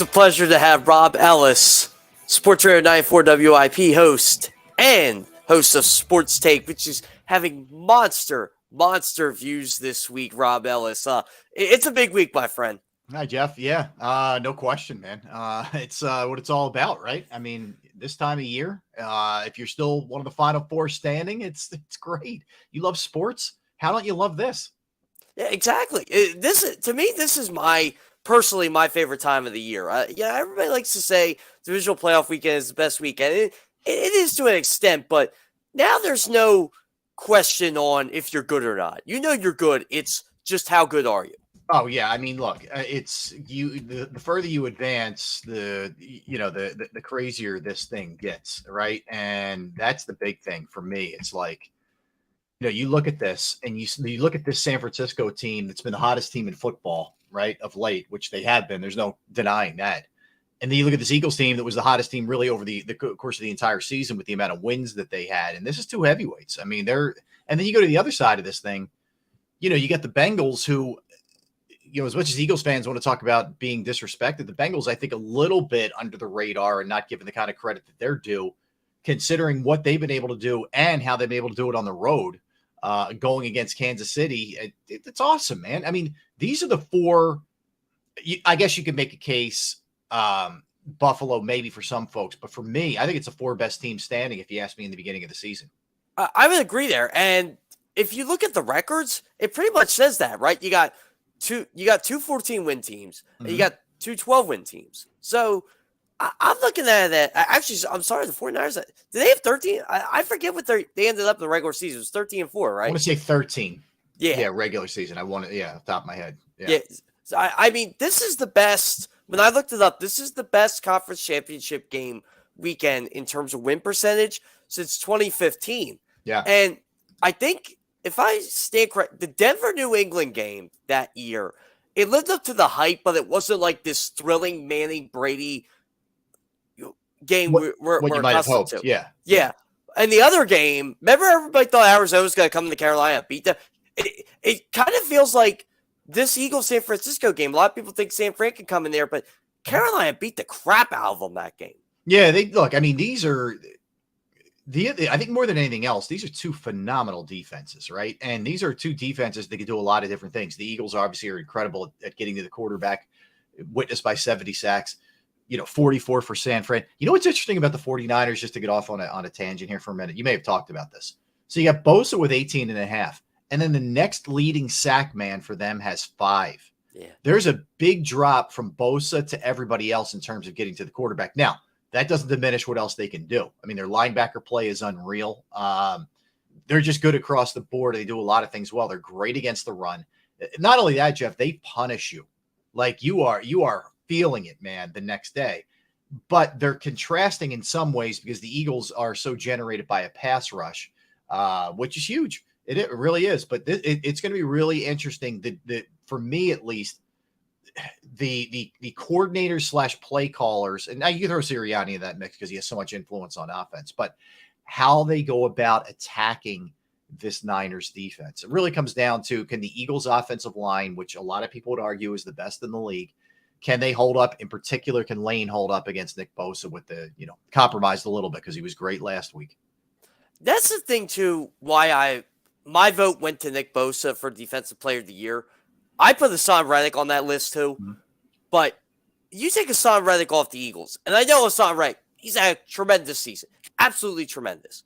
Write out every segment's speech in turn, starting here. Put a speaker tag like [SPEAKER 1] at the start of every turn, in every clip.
[SPEAKER 1] It's a pleasure to have Rob Ellis, Sports Radio 94 WIP host and host of Sports Take, which is having monster views this week. Rob Ellis, it's a big week, my friend.
[SPEAKER 2] Hi, Jeff. Yeah, no question, man. It's what it's all about, right? I mean, this time of year, if you're still one of the Final Four standing, it's great. You love sports. How don't you love this?
[SPEAKER 1] Yeah, exactly. This is personally my favorite time of the year. Everybody likes to say divisional playoff weekend is the best weekend. It is to an extent, but now there's no question on if you're good or not. You know you're good. It's just how good are you?
[SPEAKER 2] Oh yeah, I mean, look, it's you. The further you advance, the crazier this thing gets, right? And that's the big thing for me. It's like, you look at this and you look at this San Francisco team that's been the hottest team in football, right, of late, which they have been. There's no denying that. And then you look at this Eagles team that was the hottest team really over the course of the entire season with the amount of wins that they had. And this is two heavyweights. I mean, and then you go to the other side of this thing. You got the Bengals who, as much as Eagles fans want to talk about being disrespected, the Bengals, I think, a little bit under the radar and not given the kind of credit that they're due, considering what they've been able to do and how they've been able to do it on the road. Going against Kansas City. It's awesome, man. I mean, these are the four. I guess you could make a case, Buffalo maybe for some folks, but for me, I think it's the four best teams standing if you ask me in the beginning of the season.
[SPEAKER 1] I would agree there. And if you look at the records, it pretty much says that, right? You got two 14-win teams, and you got two 12-win teams. So I'm looking at that. Actually, I'm sorry, the 49ers, did they have 13? I forget what they ended up in the regular season. It was 13-4, right?
[SPEAKER 2] I want to say 13.
[SPEAKER 1] Yeah,
[SPEAKER 2] regular season. I want it, off the top of my head.
[SPEAKER 1] Yeah. So I mean, this is the best. When I looked it up, this is the best conference championship game weekend in terms of win percentage since 2015.
[SPEAKER 2] Yeah.
[SPEAKER 1] And I think if I stand correct, the Denver-New England game that year, it lived up to the hype, but it wasn't like this thrilling Manning-Brady game we're
[SPEAKER 2] you might have hoped.
[SPEAKER 1] To.
[SPEAKER 2] Yeah.
[SPEAKER 1] And the other game, remember everybody thought Arizona was going to come into Carolina and beat them? It kind of feels like this Eagles-San Francisco game. A lot of people think San Fran can come in there, but Carolina beat the crap out of them that game.
[SPEAKER 2] Yeah, I mean, these are I think more than anything else, these are two phenomenal defenses, right? And these are two defenses that can do a lot of different things. The Eagles obviously are incredible at getting to the quarterback, witnessed by 70 sacks. 44 for San Fran. You know what's interesting about the 49ers, just to get off on a tangent here for a minute? You may have talked about this. So you got Bosa with 18.5, and then the next leading sack man for them has 5.
[SPEAKER 1] Yeah. There's
[SPEAKER 2] a big drop from Bosa to everybody else in terms of getting to the quarterback. Now, that doesn't diminish what else they can do. I mean, their linebacker play is unreal. They're just good across the board. They do a lot of things well. They're great against the run. Not only that, Jeff, they punish you. Like you are feeling it, man, the next day. But they're contrasting in some ways because the Eagles are so generated by a pass rush, which is huge. It really is. But it's going to be really interesting that for me, at least, the coordinators / play callers, and now you can throw Sirianni in that mix because he has so much influence on offense, but how they go about attacking this Niners defense. It really comes down to, can the Eagles offensive line, which a lot of people would argue is the best in the league, can they hold up? In particular, can Lane hold up against Nick Bosa with the, compromised a little bit because he was great last week?
[SPEAKER 1] That's the thing, too, why my vote went to Nick Bosa for Defensive Player of the Year. I put Hassan Reddick on that list, too. Mm-hmm. But you take Hassan Reddick off the Eagles, and I know Hassan Reddick, he's had a tremendous season. Absolutely tremendous.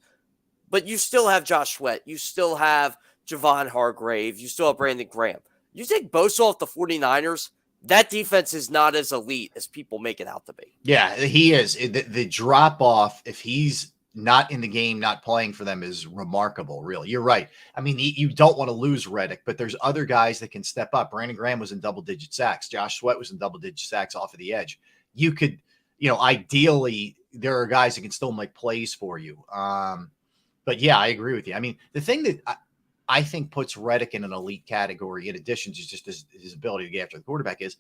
[SPEAKER 1] But you still have Josh Sweat. You still have Javon Hargrave. You still have Brandon Graham. You take Bosa off the 49ers, that defense is not as elite as people make it out to be.
[SPEAKER 2] Yeah, he is. The drop-off, if he's not in the game, not playing for them, is remarkable, really. You're right. I mean, you don't want to lose Reddick, but there's other guys that can step up. Brandon Graham was in double-digit sacks. Josh Sweat was in double-digit sacks off of the edge. You could, ideally, there are guys that can still make plays for you. But, yeah, I agree with you. I mean, the thing that I think puts Reddick in an elite category, in addition to just his ability to get after the quarterback, is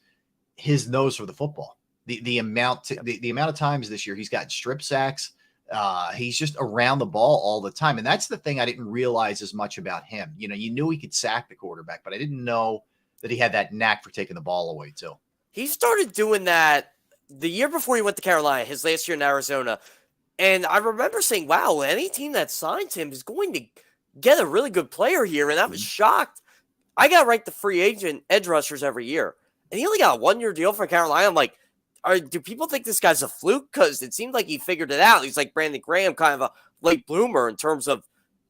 [SPEAKER 2] his nose for the football. The amount of times this year he's gotten strip sacks. He's just around the ball all the time. And that's the thing I didn't realize as much about him. You knew he could sack the quarterback, but I didn't know that he had that knack for taking the ball away too.
[SPEAKER 1] He started doing that the year before he went to Carolina, his last year in Arizona, and I remember saying, wow, any team that signs him is going to get a really good player here. And I was shocked. I got ranked the free agent edge rushers every year. And he only got a 1-year deal for Carolina. I'm like, do people think this guy's a fluke? Because it seemed like he figured it out. He's like Brandon Graham, kind of a late bloomer in terms of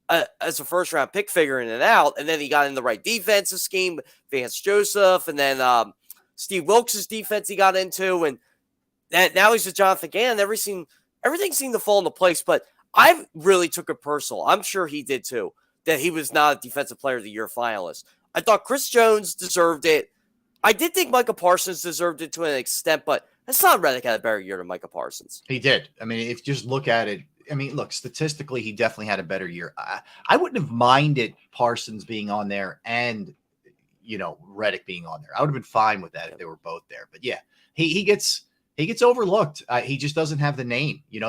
[SPEAKER 1] as a first-round pick figuring it out. And then he got in the right defensive scheme, Vance Joseph, and then Steve Wilkes' defense he got into. And now he's with Jonathan Gannon. Everything seemed to fall into place, but I really took it personal. I'm sure he did too, that he was not a Defensive Player of the Year finalist. I thought Chris Jones deserved it. I did think Micah Parsons deserved it to an extent, but Hassan Reddick had a better year than Micah Parsons.
[SPEAKER 2] He did. I mean, if you just look at it, I mean, look, statistically, he definitely had a better year. I wouldn't have minded Parsons being on there and, Reddick being on there. I would have been fine with that if they were both there. But yeah, he gets overlooked. He just doesn't have the name. You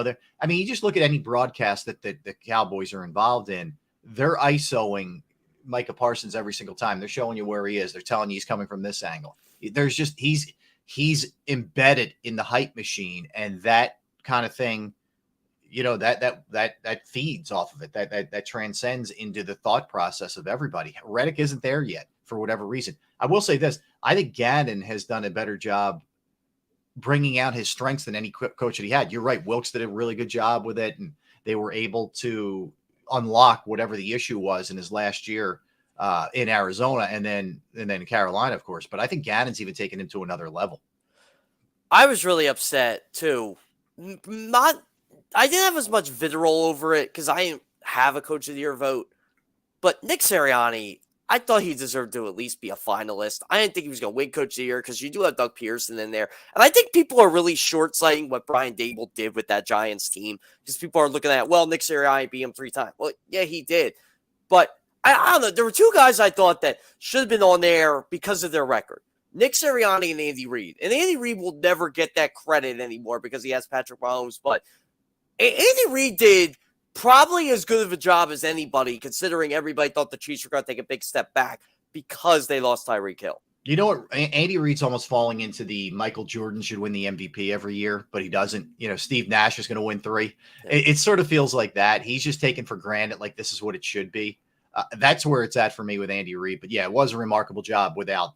[SPEAKER 2] just look at any broadcast that the Cowboys are involved in. They're ISOing Micah Parsons every single time. They're showing you where he is. They're telling you he's coming from this angle. There's just he's embedded in the hype machine, and that kind of thing, that feeds off of it. That transcends into the thought process of everybody. Reddick isn't there yet for whatever reason. I will say this: I think Gannon has done a better job bringing out his strengths than any coach that he had. You're right. Wilkes did a really good job with it, and they were able to unlock whatever the issue was in his last year in Arizona and then in Carolina, of course. But I think Gannon's even taken him to another level.
[SPEAKER 1] I was really upset too. I didn't have as much vitriol over it because I didn't have a Coach of the Year vote. But Nick Sirianni, I thought he deserved to at least be a finalist. I didn't think he was going to win Coach of the Year because you do have Doug Pearson in there. And I think people are really short-sighting what Brian Dable did with that Giants team because people are looking at, well, Nick Sirianni beat him 3 times. Well, yeah, he did. But I don't know. There were 2 guys I thought that should have been on there because of their record. Nick Sirianni and Andy Reid. And Andy Reid will never get that credit anymore because he has Patrick Mahomes. But Andy Reid did probably as good of a job as anybody, considering everybody thought the Chiefs were going to take a big step back because they lost Tyreek Hill.
[SPEAKER 2] You know what? Andy Reid's almost falling into the Michael Jordan should win the MVP every year, but he doesn't. Steve Nash is going to win 3. Yeah. It sort of feels like that. He's just taken for granted, like this is what it should be. That's where it's at for me with Andy Reid. But yeah, it was a remarkable job without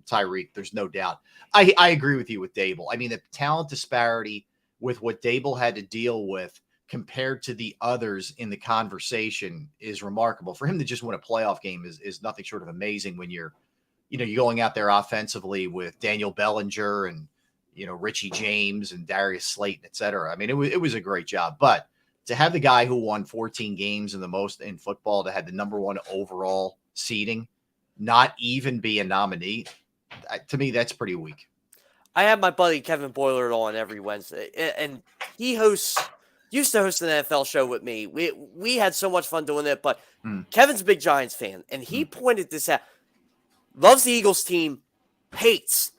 [SPEAKER 2] Tyreek. There's no doubt. I agree with you with Dable. I mean, the talent disparity with what Dable had to deal with compared to the others in the conversation is remarkable. For him to just win a playoff game is nothing short of amazing when you're going out there offensively with Daniel Bellinger and, Richie James and Darius Slayton, et cetera. I mean, it was a great job, but to have the guy who won 14 games and the most in football, to have the number 1 overall seeding, not even be a nominee, to me, that's pretty weak.
[SPEAKER 1] I have my buddy Kevin Boiler on every Wednesday, and he used to host an NFL show with me. We had so much fun doing it, but Kevin's a big Giants fan, and he pointed this out. Loves the Eagles team, hates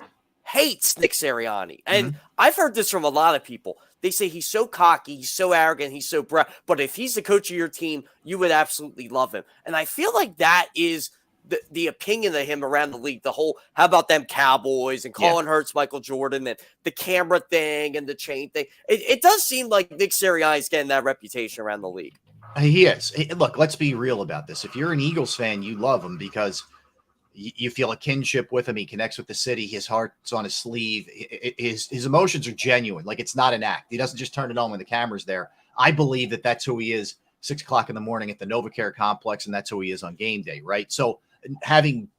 [SPEAKER 1] Nick Sirianni. And I've heard this from a lot of people. They say he's so cocky, he's so arrogant, he's so proud. But if he's the coach of your team, you would absolutely love him. And I feel like that is the opinion of him around the league. The whole, how about them Cowboys and Colin Hurts, Michael Jordan, and the camera thing and the chain thing. It does seem like Nick Sirianni is getting that reputation around the league.
[SPEAKER 2] He is. Look, let's be real about this. If you're an Eagles fan, you love him because you feel a kinship with him. He connects with the city. His heart's on his sleeve. His emotions are genuine. Like, it's not an act. He doesn't just turn it on when the camera's there. I believe that that's who he is 6 o'clock in the morning at the NovaCare complex, and that's who he is on game day, right? So having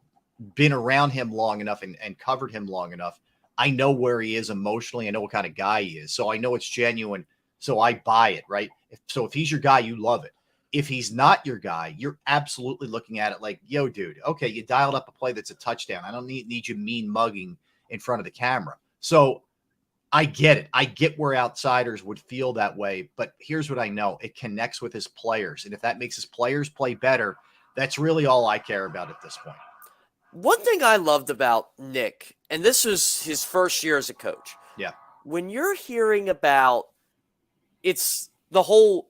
[SPEAKER 2] been around him long enough and covered him long enough, I know where he is emotionally. I know what kind of guy he is. So I know it's genuine. So I buy it, right? So if he's your guy, you love it. If he's not your guy, you're absolutely looking at it like, yo, dude, okay, you dialed up a play that's a touchdown. I don't need you mean mugging in front of the camera. So I get it. I get where outsiders would feel that way. But here's what I know. It connects with his players. And if that makes his players play better, that's really all I care about at this point.
[SPEAKER 1] One thing I loved about Nick, and this was his first year as a coach.
[SPEAKER 2] Yeah.
[SPEAKER 1] When you're hearing about it's the whole,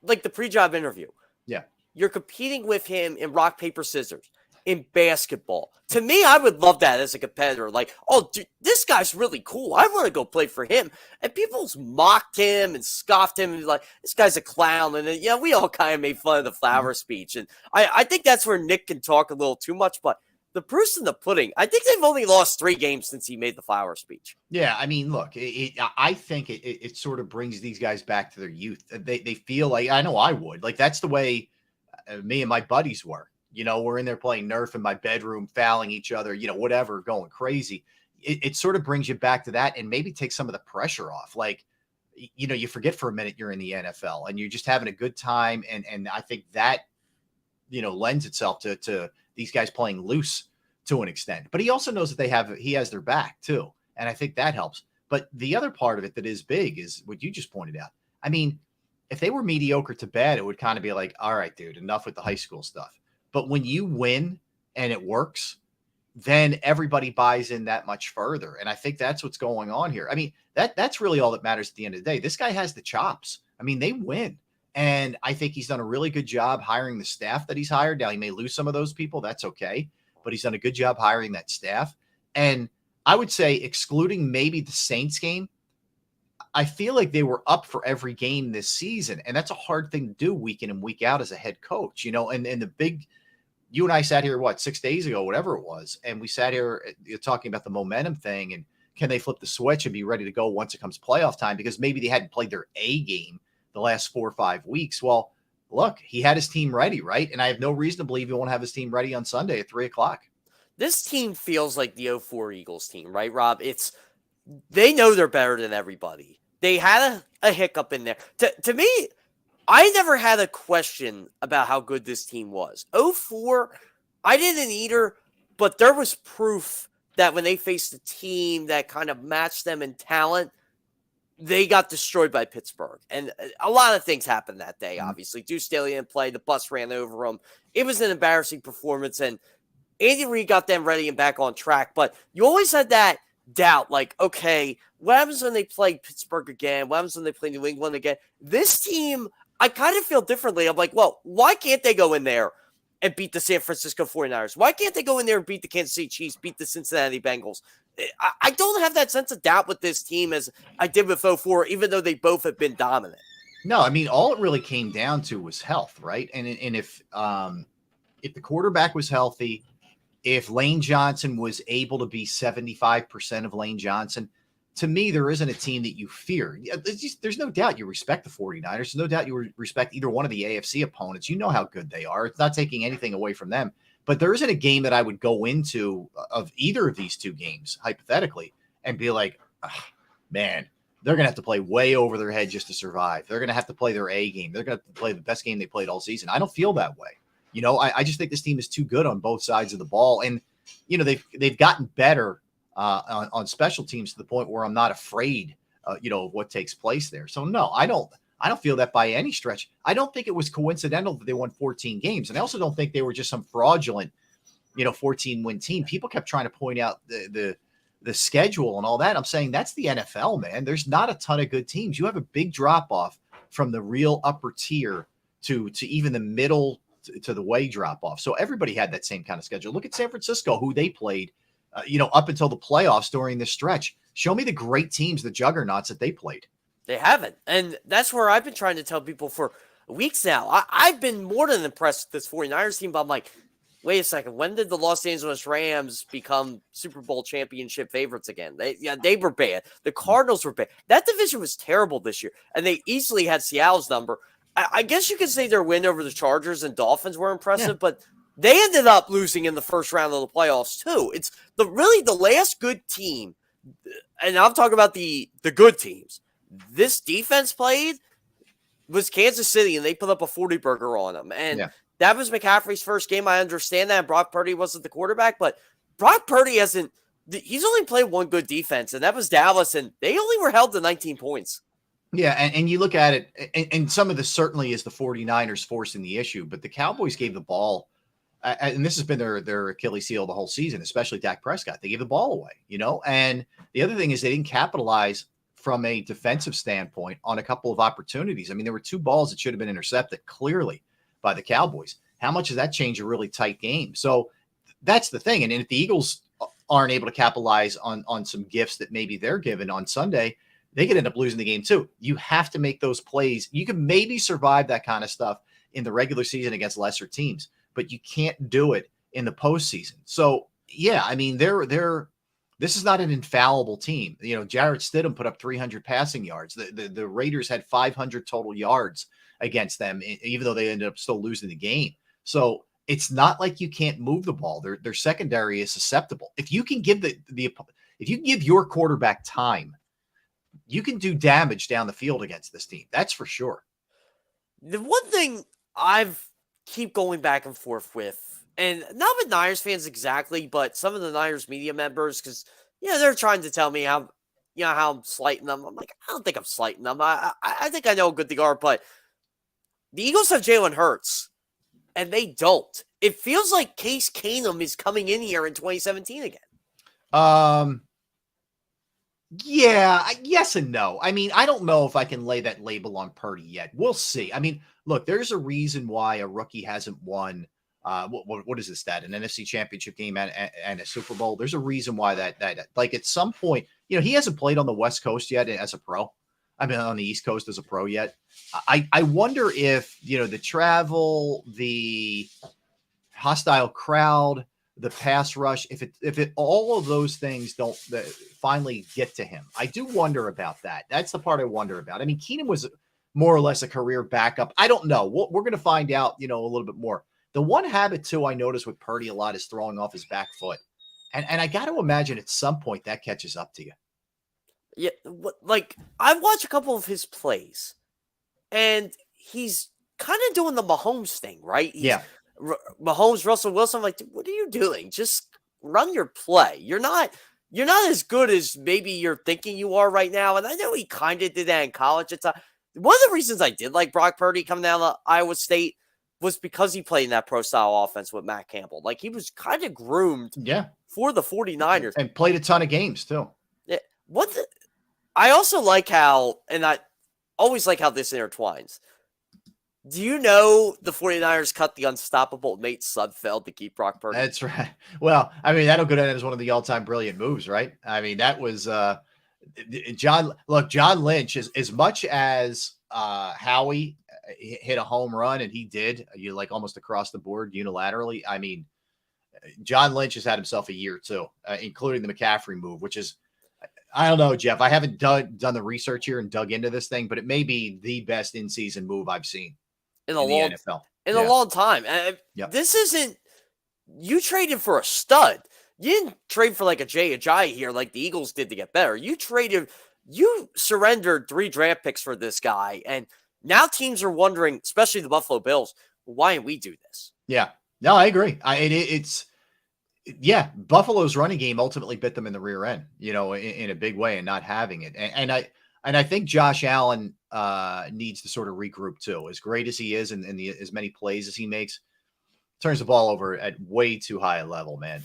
[SPEAKER 1] like the pre-job interview.
[SPEAKER 2] Yeah.
[SPEAKER 1] You're competing with him in rock, paper, scissors. in basketball. To me, I would love that as a competitor. Like, oh, dude, this guy's really cool. I want to go play for him. And people's mocked him and scoffed him and like, this guy's a clown. And yeah, we all kind of made fun of the flower speech. And I think that's where Nick can talk a little too much. But the proof's in the pudding. I think they've only lost 3 games since he made the flower speech.
[SPEAKER 2] Yeah, I mean, look, I think it sort of brings these guys back to their youth. They feel like, I know I would. Like, that's the way me and my buddies were. We're in there playing Nerf in my bedroom, fouling each other, whatever, going crazy. It sort of brings you back to that and maybe takes some of the pressure off. Like, you forget for a minute you're in the NFL and you're just having a good time. And I think that, lends itself to these guys playing loose to an extent. But he also knows that he has their back too. And I think that helps. But the other part of it that is big is what you just pointed out. I mean, if they were mediocre to bad, it would kind of be like, all right, dude, enough with the high school stuff. But when you win and it works, then everybody buys in that much further. And I think that's what's going on here. I mean, that's really all that matters at the end of the day. This guy has the chops. I mean, they win. And I think he's done a really good job hiring the staff that he's hired. Now, he may lose some of those people. That's okay. But he's done a good job hiring that staff. And I would say, excluding maybe the Saints game, I feel like they were up for every game this season. And that's a hard thing to do week in and week out as a head coach, and the big – you and I sat here, 6 days ago, whatever it was, and we sat here talking about the momentum thing and can they flip the switch and be ready to go once it comes playoff time, because maybe they hadn't played their A game the last 4 or 5 weeks. Well, look, he had his team ready, right? And I have no reason to believe he won't have his team ready on Sunday at 3:00.
[SPEAKER 1] This team feels like the 04 Eagles team, right, Rob? They know they're better than everybody. They had a hiccup in there. To me, I never had a question about how good this team was. 04, I didn't either, but there was proof that when they faced a team that kind of matched them in talent, they got destroyed by Pittsburgh. And a lot of things happened that day, obviously. Deuce Staley didn't play. The bus ran over them. It was an embarrassing performance, and Andy Reid got them ready and back on track. But you always had that doubt, like, okay, what happens when they play Pittsburgh again? What happens when they play New England again? This team, I kind of feel differently. I'm like, well, why can't they go in there and beat the San Francisco 49ers? Why can't they go in there and beat the Kansas City Chiefs, beat the Cincinnati Bengals? I don't have that sense of doubt with this team as I did with 04, even though they both have been dominant.
[SPEAKER 2] No, I mean, all it really came down to was health, right? And if the quarterback was healthy, if Lane Johnson was able to be 75% of Lane Johnson, to me, there isn't a team that you fear. There's no doubt you respect the 49ers. There's no doubt you respect either one of the AFC opponents. You know how good they are. It's not taking anything away from them. But there isn't a game that I would go into of either of these two games, hypothetically, and be like, man, they're going to have to play way over their head just to survive. They're going to have to play their A game. They're going to have to play the best game they played all season. I don't feel that way. I just think this team is too good on both sides of the ball. And, they've gotten better on special teams to the point where I'm not afraid, of what takes place there. So, no, I don't feel that by any stretch. I don't think it was coincidental that they won 14 games. And I also don't think they were just some fraudulent, 14-win team. People kept trying to point out the schedule and all that. I'm saying that's the NFL, man. There's not a ton of good teams. You have a big drop-off from the real upper tier to even the middle to the way drop-off. So everybody had that same kind of schedule. Look at San Francisco, who they played, up until the playoffs during this stretch. Show me the great teams, the juggernauts that they played.
[SPEAKER 1] They haven't. And that's where I've been trying to tell people for weeks now. I've been more than impressed with this 49ers team, but I'm like, wait a second. When did the Los Angeles Rams become Super Bowl championship favorites again? They were bad. The Cardinals were bad. That division was terrible this year, and they easily had Seattle's number. I guess you could say their win over the Chargers and Dolphins were impressive, but they ended up losing in the first round of the playoffs too. It's really the last good team, and I'm talking about the good teams. This defense played was Kansas City, and they put up a 40-burger on them. And that was McCaffrey's first game. I understand that. Brock Purdy wasn't the quarterback, but Brock Purdy he's only played one good defense, and that was Dallas, and they only were held to 19 points.
[SPEAKER 2] Yeah, and you look at it, and some of this certainly is the 49ers forcing the issue, but the Cowboys gave the ball, and this has been their Achilles heel the whole season, especially Dak Prescott. They gave the ball away, and the other thing is they didn't capitalize from a defensive standpoint on a couple of opportunities. I mean, there were 2 balls that should have been intercepted clearly by the Cowboys. How much does that change a really tight game? So that's the thing. And if the Eagles aren't able to capitalize on some gifts that maybe they're given on Sunday, they could end up losing the game too. You have to make those plays. You can maybe survive that kind of stuff in the regular season against lesser teams, but you can't do it in the postseason. So yeah, I mean, this is not an infallible team. You know, Jarrett Stidham put up 300 passing yards. The Raiders had 500 total yards against them, even though they ended up still losing the game. So it's not like you can't move the ball. Their secondary is susceptible. If you can give if you give your quarterback time, you can do damage down the field against this team. That's for sure.
[SPEAKER 1] The one thing I've keep going back and forth with, and not with Niners fans exactly, but some of the Niners media members, because they're trying to tell me how I'm slighting them. I'm like, I don't think I'm slighting them. I think I know how good they are, but the Eagles have Jalen Hurts, and they don't. It feels like Case Keenum is coming in here in 2017 again.
[SPEAKER 2] Yeah, yes and no. I mean, I don't know if I can lay that label on Purdy yet. We'll see. I mean, look, there's a reason why a rookie hasn't won. What is this stat? An NFC Championship game and a Super Bowl. There's a reason why that like at some point, he hasn't played on the West Coast yet as a pro. I mean, on the East Coast as a pro yet. I wonder if the travel, the hostile crowd, the pass rush, if it all of those things don't finally get to him. I do wonder about that. That's the part I wonder about. I mean, Keenum was more or less a career backup. I don't know. We're going to find out, a little bit more. The one habit too I notice with Purdy a lot is throwing off his back foot. And I got to imagine at some point that catches up to you.
[SPEAKER 1] Yeah, like I've watched a couple of his plays, and he's kind of doing the Mahomes thing, right? Mahomes, Russell Wilson. I'm like, what are you doing? Just run your play. You're not as good as maybe you're thinking you are right now. And I know he kind of did that in college. One of the reasons I did like Brock Purdy coming down to Iowa State was because he played in that pro style offense with Matt Campbell. Like he was kind of groomed for the 49ers.
[SPEAKER 2] And played a ton of games too.
[SPEAKER 1] Yeah. I also like how, and I always like how this intertwines. Do you know the 49ers cut the unstoppable Nate Sudfeld to keep Brock Purdy?
[SPEAKER 2] That's right. Well, I mean, that'll go down as one of the all-time brilliant moves, right? I mean, that was John Lynch, as much as Howie hit a home run, and he did, like almost across the board unilaterally. I mean, John Lynch has had himself a year too, including the McCaffrey move, which is, I don't know, Jeff. I haven't done the research here and dug into this thing, but it may be the best in-season move I've seen in the NFL.
[SPEAKER 1] In a long time. This isn't – you traded for a stud. You didn't trade for like a Jay Ajayi here like the Eagles did to get better. You surrendered 3 draft picks for this guy, and now teams are wondering, especially the Buffalo Bills, why didn't we do this? Yeah.
[SPEAKER 2] No, I agree. Buffalo's running game ultimately bit them in the rear end, in a big way, and not having it. And I think Josh Allen needs to sort of regroup too. As great as he is and as many plays as he makes, turns the ball over at way too high a level, man.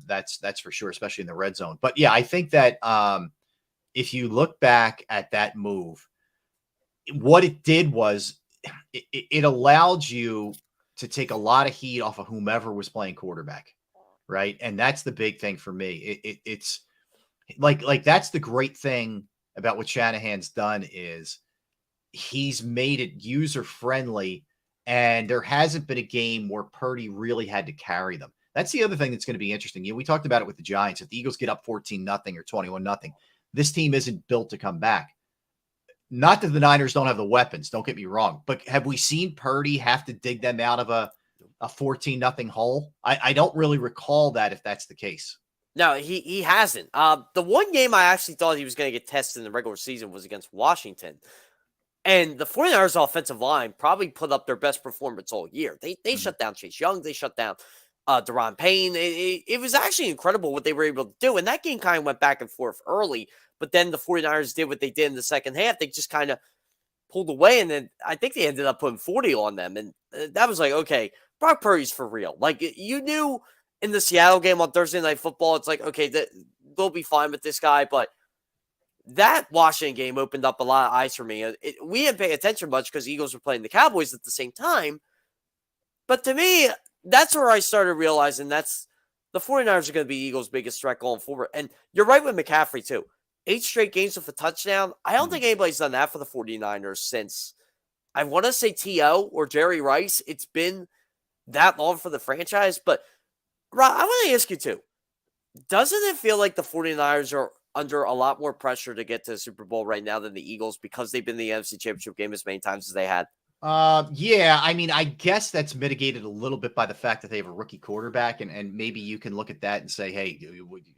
[SPEAKER 2] That's for sure, especially in the red zone. But yeah, I think that if you look back at that move, what it did was it allowed you to take a lot of heat off of whomever was playing quarterback. Right. And that's the big thing for me. It's like that's the great thing about what Shanahan's done is he's made it user friendly, and there hasn't been a game where Purdy really had to carry them. That's the other thing that's going to be interesting. We talked about it with the Giants. If the Eagles get up 14-0 or 21-0, this team isn't built to come back. Not that the Niners don't have the weapons. Don't get me wrong. But have we seen Purdy have to dig them out of a 14-0 hole? I don't really recall that, if that's the case.
[SPEAKER 1] No, he hasn't. The one game I actually thought he was going to get tested in the regular season was against Washington. And the 49ers offensive line probably put up their best performance all year. They shut down Chase Young. They shut down Daron Payne. It was actually incredible what they were able to do. And that game kind of went back and forth early. But then the 49ers did what they did in the second half. They just kind of pulled away. And then I think they ended up putting 40 on them. And that was like, okay, Brock Purdy's for real. Like, you knew in the Seattle game on Thursday Night Football, it's like, okay, they'll be fine with this guy. But that Washington game opened up a lot of eyes for me. We didn't pay attention much because the Eagles were playing the Cowboys at the same time. But to me, that's where I started realizing that's the 49ers are going to be Eagles' biggest threat going forward. And you're right with McCaffrey, too. 8 straight games with a touchdown. I don't think anybody's done that for the 49ers since, I want to say T.O. or Jerry Rice. It's been that long for the franchise. But, Rob, I want to ask you, too. Doesn't it feel like the 49ers are under a lot more pressure to get to the Super Bowl right now than the Eagles because they've been in the NFC Championship game as many times as they had?
[SPEAKER 2] Yeah, I mean, I guess that's mitigated a little bit by the fact that they have a rookie quarterback, and maybe you can look at that and say, hey,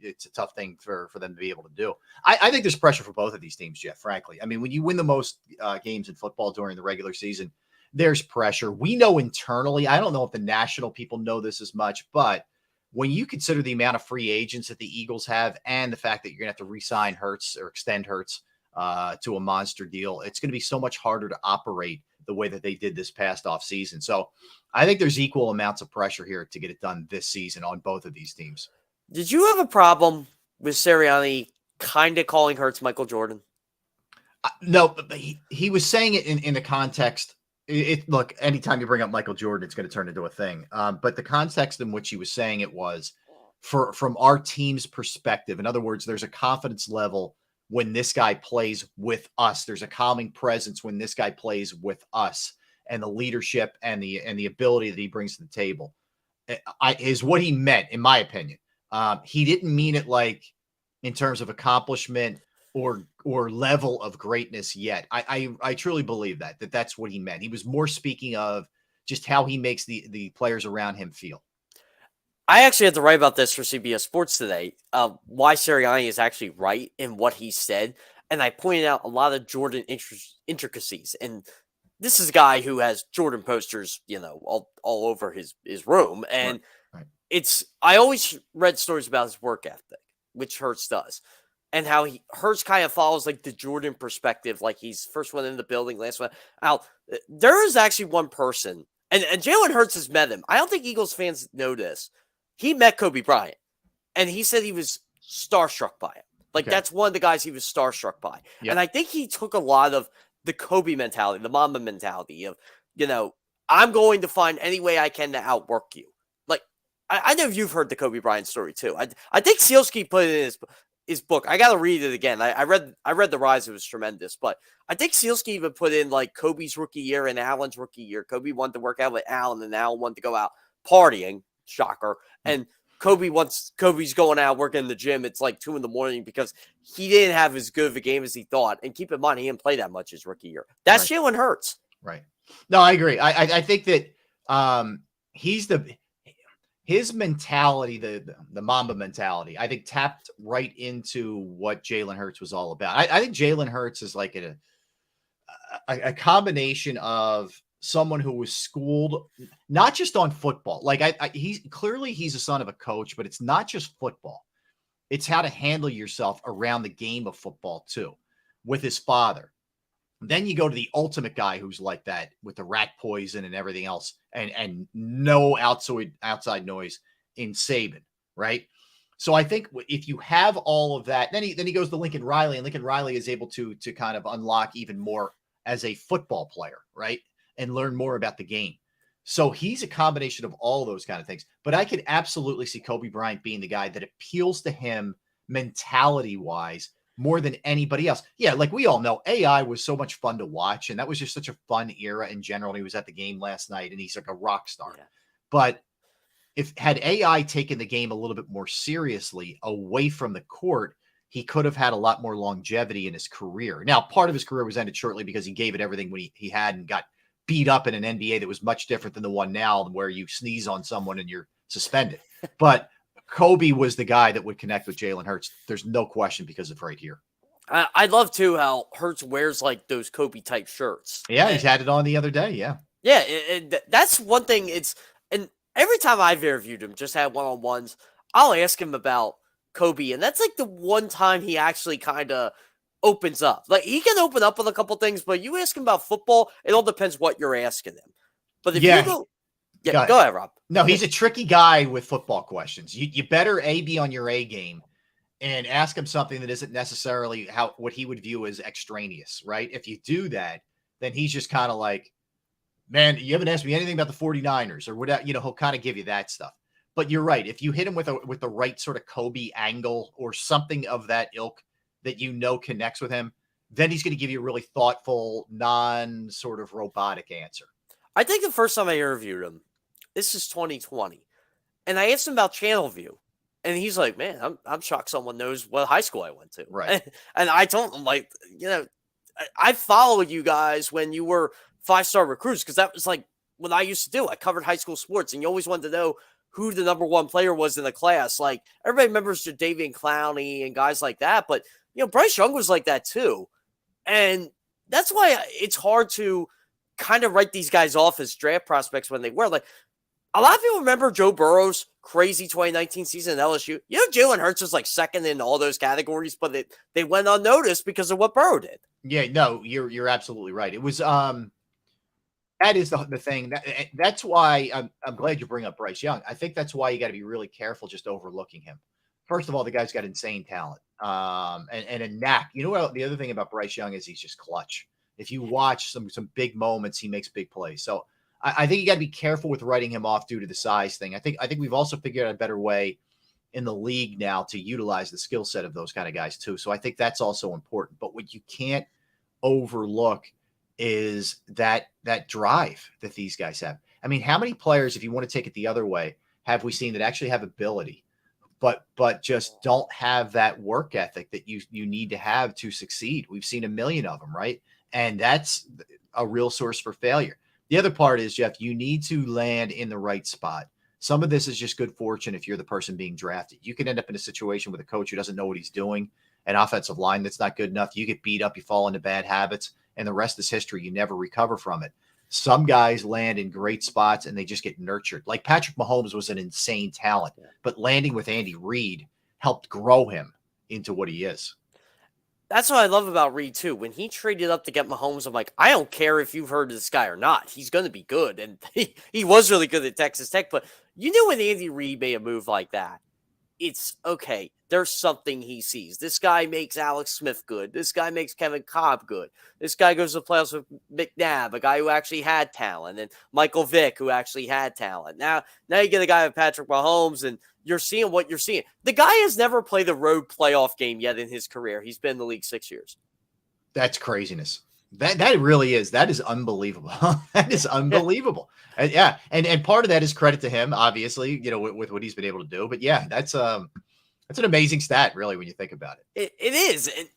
[SPEAKER 2] it's a tough thing for them to be able to do. I think there's pressure for both of these teams, Jeff, frankly. I mean, when you win the most games in football during the regular season, there's pressure. We know internally, I don't know if the national people know this as much, but when you consider the amount of free agents that the Eagles have and the fact that you're going to have to re-sign Hurts or extend Hurts to a monster deal, it's going to be so much harder to operate the way that they did this past offseason. So I think there's equal amounts of pressure here to get it done this season on both of these teams.
[SPEAKER 1] Did you have a problem with Sirianni kind of calling Hurts Michael Jordan?
[SPEAKER 2] No, but he was saying it in the context. Look, anytime you bring up Michael Jordan, it's going to turn into a thing. But the context in which he was saying it was from our team's perspective. In other words, there's a confidence level when this guy plays with us. There's a calming presence when this guy plays with us, and the leadership and the ability that he brings to the table is what he meant, in my opinion. He didn't mean it like in terms of accomplishment or level of greatness yet. I truly believe that's what he meant. He was more speaking of just how he makes the players around him feel.
[SPEAKER 1] I actually had to write about this for CBS Sports today, why Sirianni is actually right in what he said. And I pointed out a lot of Jordan intricacies. And this is a guy who has Jordan posters, all over his room. And
[SPEAKER 2] right.
[SPEAKER 1] I always read stories about his work ethic, which Hurts does. And how Hurts kind of follows like the Jordan perspective, like he's first one in the building, last one out. There is actually one person, and Jalen Hurts has met him. I don't think Eagles fans know this. He met Kobe Bryant, and he said he was starstruck by him. Like, that's one of the guys he was starstruck by. Yep. And I think he took a lot of the Kobe mentality, the Mamba mentality of, I'm going to find any way I can to outwork you. Like, I know you've heard the Kobe Bryant story too. I think Sealski put it in his book. I got to read it again. I read The Rise. It was tremendous. But I think Sealski even put in like Kobe's rookie year and Allen's rookie year. Kobe wanted to work out with Allen, and Allen wanted to go out partying. Shocker. And Kobe's going out working in the gym. It's like 2 a.m. because he didn't have as good of a game as he thought. And keep in mind, he didn't play that much his rookie year. That's Jalen Hurts.
[SPEAKER 2] Right. No, I agree. I think that his mentality, the Mamba mentality, I think tapped right into what Jalen Hurts was all about. I think Jalen Hurts is like a combination of someone who was schooled not just on football. Like he's a son of a coach, but it's not just football. It's how to handle yourself around the game of football too, with his father. Then you go to the ultimate guy who's like that with the rat poison and everything else, and no outside noise in Saban, right? So I think if you have all of that, then he goes to Lincoln Riley, and Lincoln Riley is able to kind of unlock even more as a football player, right? And learn more about the game. So he's a combination of all of those kind of things. But I could absolutely see Kobe Bryant being the guy that appeals to him mentality-wise more than anybody else. Yeah, like we all know, AI was so much fun to watch, and that was just such a fun era in general. He was at the game last night, and he's like a rock star. Yeah. But had AI taken the game a little bit more seriously away from the court, he could have had a lot more longevity in his career. Now, part of his career was ended shortly because he gave it everything when he had and got beat up in an NBA that was much different than the one now where you sneeze on someone and you're suspended. But Kobe was the guy that would connect with Jalen Hurts. There's no question because of right here.
[SPEAKER 1] I love too how Hurts wears like those Kobe type shirts.
[SPEAKER 2] Yeah, he's had it on the other day. Yeah.
[SPEAKER 1] Yeah. That's one thing. And every time I've interviewed him, just had one-on-ones, I'll ask him about Kobe. And that's like the one time he actually kind of opens up. Like, he can open up with a couple things, but you ask him about football, it all depends what you're asking him. But if you go ahead, Rob.
[SPEAKER 2] No, he's a tricky guy with football questions. You better be on your A game and ask him something that isn't necessarily what he would view as extraneous, right? If you do that, then he's just kind of like, man, you haven't asked me anything about the 49ers or whatever. He'll kind of give you that stuff. But you're right. If you hit him with the right sort of Kobe angle or something of that ilk that connects with him, then he's going to give you a really thoughtful, non sort of robotic answer.
[SPEAKER 1] I think the first time I interviewed him, this is 2020, and I asked him about Channel View, and he's like, "Man, I'm shocked someone knows what high school I went to."
[SPEAKER 2] Right.
[SPEAKER 1] And I told him, like, I followed you guys when you were 5-star recruits, because that was like what I used to do. I covered high school sports, and you always wanted to know who the number one player was in the class. Like, everybody remembers Jadeveon Clowney and guys like that, but Bryce Young was like that too. And that's why it's hard to kind of write these guys off as draft prospects when they were. Like, a lot of people remember Joe Burrow's crazy 2019 season at LSU. Jalen Hurts was like second in all those categories, but they went unnoticed because of what Burrow did.
[SPEAKER 2] Yeah, no, you're absolutely right. It was that is the thing. That's why I'm glad you bring up Bryce Young. I think that's why you got to be really careful just overlooking him. First of all, the guy's got insane talent and a knack. You know what? The other thing about Bryce Young is he's just clutch. If you watch some big moments, he makes big plays. So I think you got to be careful with writing him off due to the size thing. I think we've also figured out a better way in the league now to utilize the skill set of those kind of guys too. So I think that's also important. But what you can't overlook is that drive that these guys have. I mean, how many players, if you want to take it the other way, have we seen that actually have ability, but just don't have that work ethic that you need to have to succeed? We've seen a million of them, right? And that's a real source for failure. The other part is, Jeff, you need to land in the right spot. Some of this is just good fortune if you're the person being drafted. You can end up in a situation with a coach who doesn't know what he's doing, an offensive line that's not good enough. You get beat up, you fall into bad habits, and the rest is history. You never recover from it. Some guys land in great spots and they just get nurtured. Like Patrick Mahomes was an insane talent, but landing with Andy Reid helped grow him into what he is.
[SPEAKER 1] That's what I love about Reid too. When he traded up to get Mahomes, I'm like, I don't care if you've heard of this guy or not. He's going to be good. And he was really good at Texas Tech. But you knew when Andy Reid made a move like that, it's okay. There's something he sees. This guy makes Alex Smith good. This guy makes Kevin Cobb good. This guy goes to the playoffs with McNabb, a guy who actually had talent, and Michael Vick, who actually had talent. Now you get a guy with Patrick Mahomes, and you're seeing what you're seeing. The guy has never played a road playoff game yet in his career. He's been in the league 6 years.
[SPEAKER 2] That's craziness. That really is. That is unbelievable. That is unbelievable. Yeah. And part of that is credit to him, obviously, with what he's been able to do. But yeah, that's an amazing stat, really, when you think about it.
[SPEAKER 1] It is. And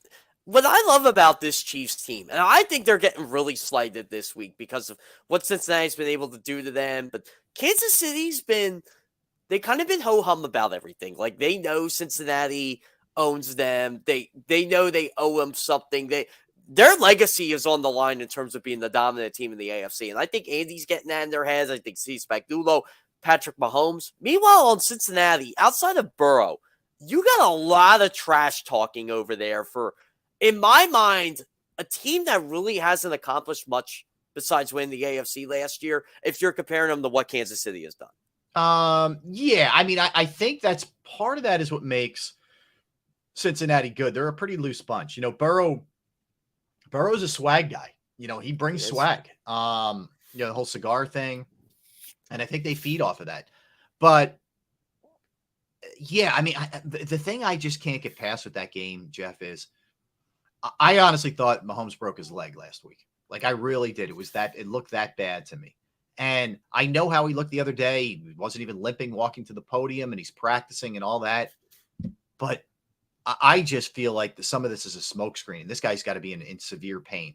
[SPEAKER 1] what I love about this Chiefs team, and I think they're getting really slighted this week because of what Cincinnati's been able to do to them. But Kansas City's they kind of been ho-hum about everything. Like, they know Cincinnati owns them. They know they owe them something. Their legacy is on the line in terms of being the dominant team in the AFC. And I think Andy's getting that in their heads. I think Steve Spagnuolo, Patrick Mahomes. Meanwhile, on Cincinnati, outside of Burrow, you got a lot of trash talking over there for, in my mind, a team that really hasn't accomplished much besides winning the AFC last year, if you're comparing them to what Kansas City has done.
[SPEAKER 2] Yeah. I mean, I think that's part of that is what makes Cincinnati good. They're a pretty loose bunch. Burrow's a swag guy. He brings swag. The whole cigar thing. And I think they feed off of that. But yeah, I mean, the thing I just can't get past with that game, Jeff, is I honestly thought Mahomes broke his leg last week. Like, I really did. It looked that bad to me. And I know how he looked the other day. He wasn't even limping, walking to the podium, and he's practicing and all that. But I just feel like some of this is a smokescreen. This guy's got to be in severe pain.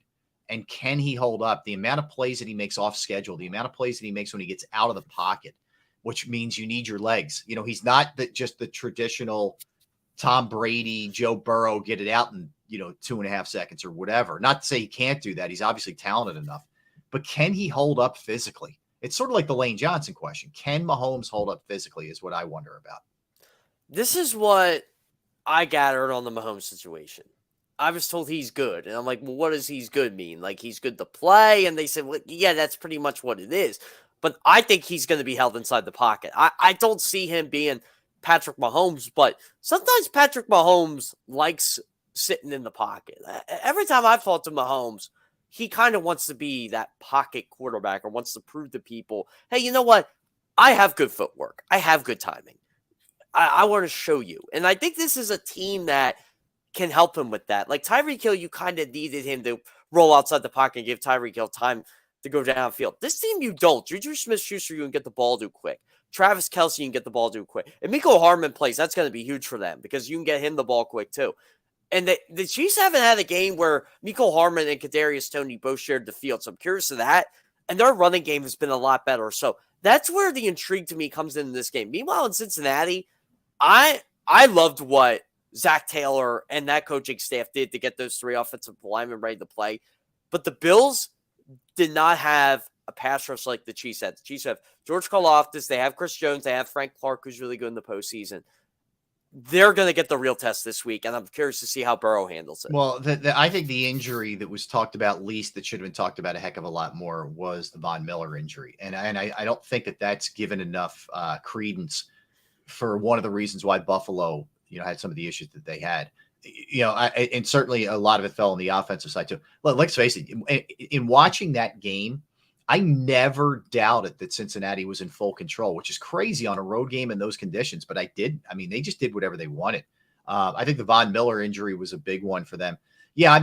[SPEAKER 2] And can he hold up? The amount of plays that he makes off schedule, the amount of plays that he makes when he gets out of the pocket, which means you need your legs. He's not just the traditional Tom Brady, Joe Burrow, get it out in 2.5 seconds or whatever. Not to say he can't do that. He's obviously talented enough. But can he hold up physically? It's sort of like the Lane Johnson question. Can Mahomes hold up physically is what I wonder about.
[SPEAKER 1] This is what I gathered on the Mahomes situation. I was told he's good. And I'm like, well, what does he's good mean? Like, he's good to play? And they said, well, yeah, that's pretty much what it is. But I think he's going to be held inside the pocket. I don't see him being Patrick Mahomes, but sometimes Patrick Mahomes likes sitting in the pocket. Every time I've talked to Mahomes, he kind of wants to be that pocket quarterback or wants to prove to people, hey, you know what? I have good footwork. I have good timing. I want to show you. And I think this is a team that can help him with that. Like Tyreek Hill, you kind of needed him to roll outside the pocket and give Tyreek Hill time to go downfield. This team, you don't. Juju Smith-Schuster, you can get the ball to quick. Travis Kelce, you can get the ball to quick. And Mecole Hardman plays, that's going to be huge for them because you can get him the ball quick too. And the Chiefs haven't had a game where Mecole Hardman and Kadarius Toney both shared the field. So I'm curious of that. And their running game has been a lot better. So that's where the intrigue to me comes into this game. Meanwhile, in Cincinnati, I loved what Zach Taylor and that coaching staff did to get those 3 offensive linemen ready to play. But the Bills did not have a pass rush like the Chiefs had. The Chiefs have George Karlaftis. They have Chris Jones. They have Frank Clark, who's really good in the postseason. They're going to get the real test this week, and I'm curious to see how Burrow handles it.
[SPEAKER 2] Well, I think the injury that was talked about least that should have been talked about a heck of a lot more was the Von Miller injury. And I don't think that that's given enough credence for one of the reasons why Buffalo, had some of the issues that they had. And certainly a lot of it fell on the offensive side too. Let's face it, in watching that game, I never doubted that Cincinnati was in full control, which is crazy on a road game in those conditions. But they just did whatever they wanted. I think the Von Miller injury was a big one for them. Yeah,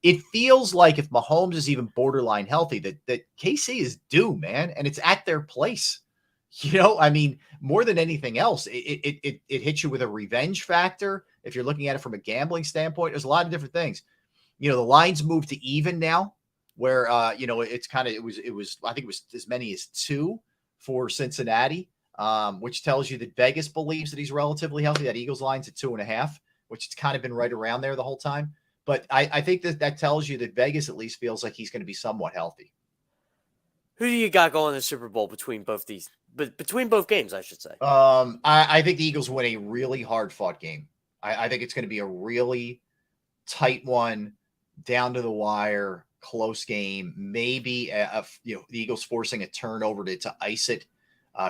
[SPEAKER 2] it feels like if Mahomes is even borderline healthy, that KC is due, man, and it's at their place. More than anything else, it hits you with a revenge factor. If you're looking at it from a gambling standpoint, there's a lot of different things. The lines moved to even now, where it's kind of it was I think it was as many as 2 for Cincinnati, which tells you that Vegas believes that he's relatively healthy. That Eagles line's at 2.5, which it's kind of been right around there the whole time. But I think that tells you that Vegas at least feels like he's going to be somewhat healthy.
[SPEAKER 1] Who do you got going in the Super Bowl between both games, I should say?
[SPEAKER 2] I think the Eagles win a really hard-fought game. I think it's going to be a really tight one, down to the wire, close game. Maybe the Eagles forcing a turnover to ice it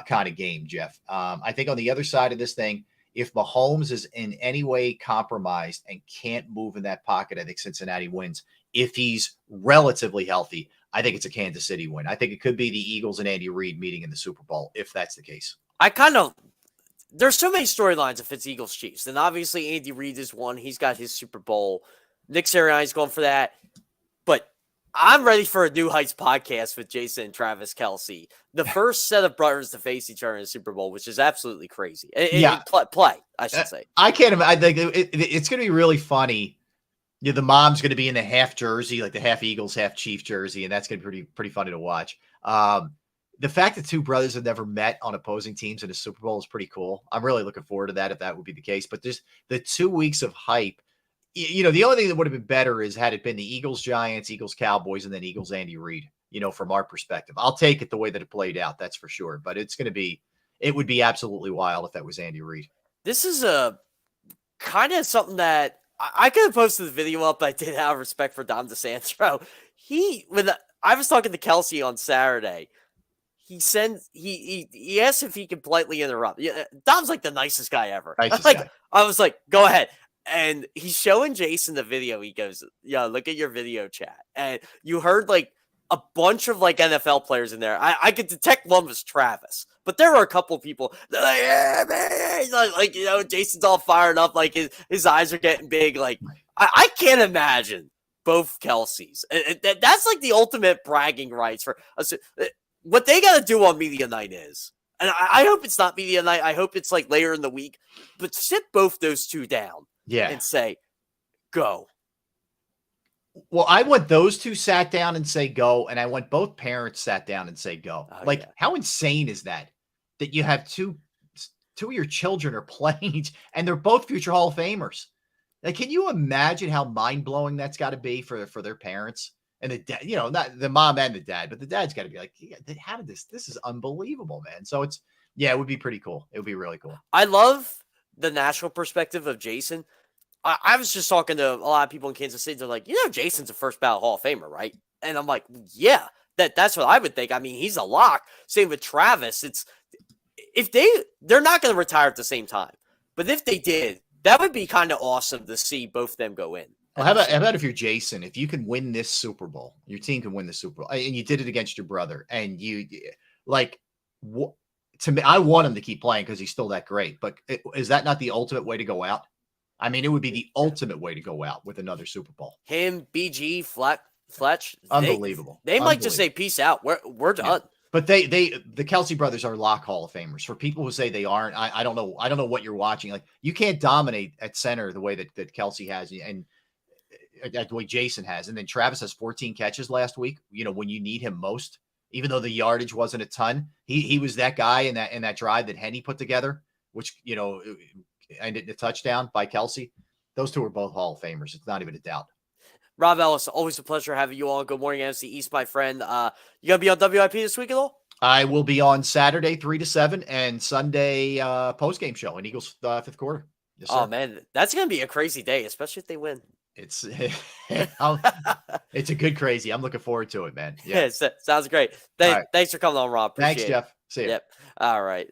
[SPEAKER 2] kind of game, Jeff. I think on the other side of this thing, if Mahomes is in any way compromised and can't move in that pocket, I think Cincinnati wins. If he's relatively healthy, I think it's a Kansas City win. I think it could be the Eagles and Andy Reid meeting in the Super Bowl, if that's the case.
[SPEAKER 1] There's so many storylines if it's Eagles Chiefs. And obviously Andy Reid is one. He's got his Super Bowl. Nick Sirianni's going for that. But I'm ready for a New Heights podcast with Jason and Travis Kelce. The first set of brothers to face each other in the Super Bowl, which is absolutely crazy. Play, I should say.
[SPEAKER 2] I can't imagine. I think it's going to be really funny. The mom's going to be in the half jersey, like the half Eagles, half Chief jersey, and that's going to be pretty funny to watch. The fact that 2 brothers have never met on opposing teams in a Super Bowl is pretty cool. I'm really looking forward to that if that would be the case. But just the 2 weeks of hype, the only thing that would have been better is had it been the Eagles Giants, Eagles Cowboys, and then Eagles Andy Reid. From our perspective, I'll take it the way that it played out. That's for sure. But it would be absolutely wild if that was Andy Reid.
[SPEAKER 1] This is a kind of something that I could have posted the video up. I did have respect for Dom DeSandro. I was talking to Kelce on Saturday. He asked if he can politely interrupt. Yeah, Dom's like the nicest guy ever.
[SPEAKER 2] Guy.
[SPEAKER 1] I was like, go ahead. And he's showing Jason the video. He goes, yeah, look at your video chat. And you heard like a bunch of like NFL players in there. I could detect one was Travis, but there were a couple of people. They're like, yeah, man. Like Jason's all fired up. Like his eyes are getting big. Like I can't imagine both Kelce's. That's like the ultimate bragging rights for us. What they got to do on media night is, and I hope it's not media night. I hope it's like later in the week, but sit both those 2 down.
[SPEAKER 2] Yeah.
[SPEAKER 1] And say, go.
[SPEAKER 2] Well, I want those 2 sat down and say go, and I want both parents sat down and say go. How insane is that? That you have two of your children are playing, and they're both future Hall of Famers. Like, can you imagine how mind-blowing that's got to be for their parents? And the dad, not the mom and the dad, but the dad's got to be like, yeah, how did this is unbelievable, man. So it would be pretty cool. It would be really cool.
[SPEAKER 1] I love the national perspective of Jason. I was just talking to a lot of people in Kansas City. They're like, Jason's a first ballot Hall of Famer, right? And I'm like, yeah, that's what I would think. I mean, he's a lock. Same with Travis. They're not going to retire at the same time, but if they did, that would be kind of awesome to see both of them go in.
[SPEAKER 2] Well, how about if you're Jason, if you can win this Super Bowl, your team can win the Super Bowl, and you did it against your brother, and to me, I want him to keep playing because he's still that great. But is that not the ultimate way to go out? I mean, it would be the ultimate way to go out with another Super Bowl.
[SPEAKER 1] Him, BG, Fletch,
[SPEAKER 2] Unbelievable.
[SPEAKER 1] They might just say peace out. We're done.
[SPEAKER 2] Yeah. But the Kelsey brothers are lock Hall of Famers. For people who say they aren't, I don't know. I don't know what you're watching. Like, you can't dominate at center the way that Kelsey has, and the way Jason has. And then Travis has 14 catches last week. You know, when you need him most, even though the yardage wasn't a ton, he was that guy in that drive that Henny put together, which, you know, ended in a touchdown by Kelsey. Those two are both Hall of Famers. It's not even a doubt.
[SPEAKER 1] Rob Ellis, always a pleasure having you on. Good morning, NFC East, my friend. You gonna be on WIP this week at all?
[SPEAKER 2] I will be on Saturday 3 to 7 and Sunday post-game show in Eagles fifth quarter. Yes, sir.
[SPEAKER 1] Oh man, that's gonna be a crazy day, especially if they win.
[SPEAKER 2] It's it's a good crazy. I'm looking forward to it, man. Yeah,
[SPEAKER 1] Sounds great. Thanks for coming on, Rob. Appreciate
[SPEAKER 2] Thanks, Jeff. See you.
[SPEAKER 1] Yep. All right.